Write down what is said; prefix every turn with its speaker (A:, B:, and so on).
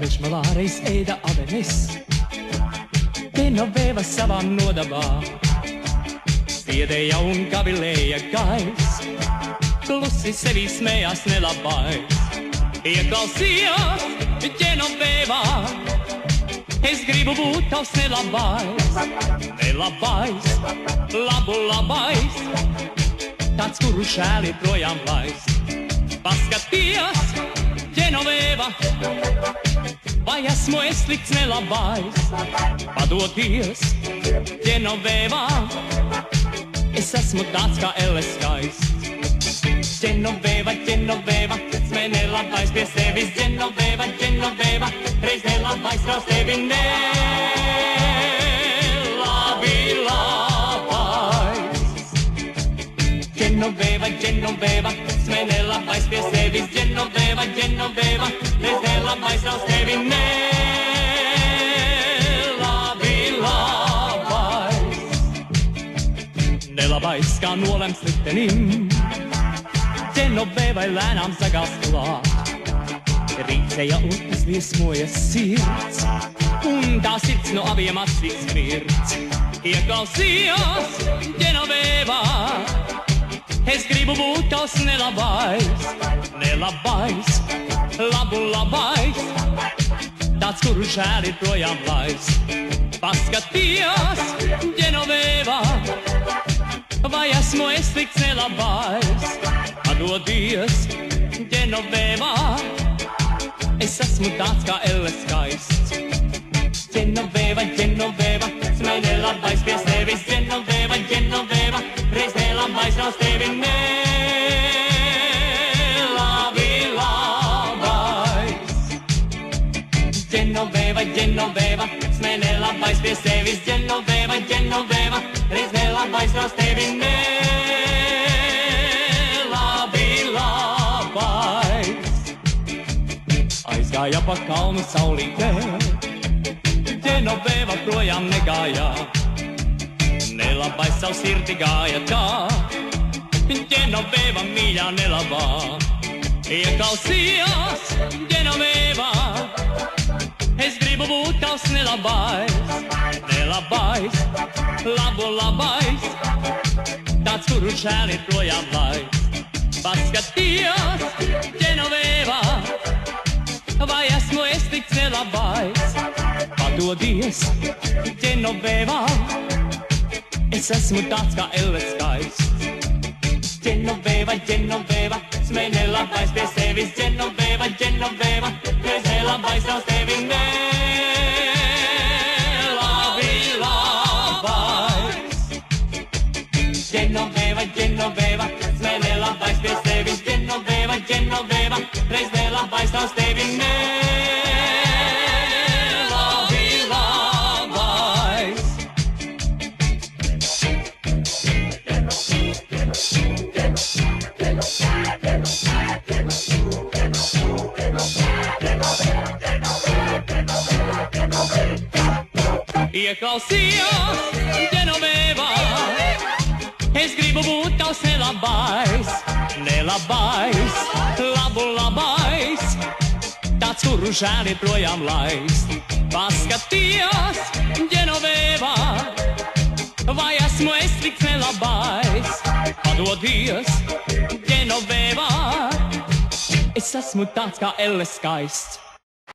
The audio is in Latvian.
A: Viņš malā reiz ēda avenes, Genoveva savā nodabā, spiedēja un gavilēja gais, klusi sevī smējās nelabais. Ieklausījās Genovevā, es gribu būt tavs nelabais, nelabais, labu labais, tāds, kuru šēli projām laist. Paskatījās Genoveva, vai esmu es slikts nelabais? Padodies, Genoveva, es esmu tāds kā elles skaists. Genoveva, Genoveva, smē nelabais pie sevis. Genoveva, Genoveva, reiz nelabais raus tevi. Nelabi labais. Genoveva, Genoveva, smē nelabais pie sevis. Genoveva, Genoveva, reiz nelabais raus tevi. Nelabi labais. Nelabais kā nolems liktenim, Genovevai lēnām sagās klāt. Rīcēja un izliesmoja sirds, un tā sirds no abiem atsvīgs smirds. Ieklausījās Genovevā, es gribu būt tavs nelabais, nelabais, labu labais, tāds, kuru žēl ir projām laist. Paskatījās Genovevā, vai esmu es slikts nelabais? Padodies, Genoveva, es esmu tāds kā elles skaists. Genoveva, Genoveva, smē nelabais pie sevis. Genoveva, Genoveva, reiz nelabais raus tevi. Nelabi labais. Genoveva, Genoveva, smē nelabais pie sevis. Genoveva, Genoveva, reiz nelabais raus tevi. Aizgāja pa kalnu saulītē, Genoveva projām negāja, nelabais savu sirdi gāja tā, Genoveva mīļā nelabā. Ieklausījās Genoveva, es gribu būt tavs nelabais, nelabais, labu labais, tāds, kuru žēl ir projām laist. Paskatījās Genoveva, vai esmu es slikts nelabais? Padodies, Genoveva, es esmu tāds kā elles skaists. Genoveva, Genoveva, smē nelabais pie sevis. Genoveva, Genoveva, reiz nelabais raus tevi. Nelabi labais. Genoveva, Genoveva, smē nelabais pie sevis. Genoveva, Genoveva, reiz nelabais raus tevi. Nelabi labais. Ieklausījās Genoveva, es gribu būt tavs nelabais, nelabais, labu labais, tāds, kuru žēl ir projām laist. Paskatījās Genoveva, vai esmu es slikts nelabais? Padodies, Genoveva, es esmu tāds kā elles skaists.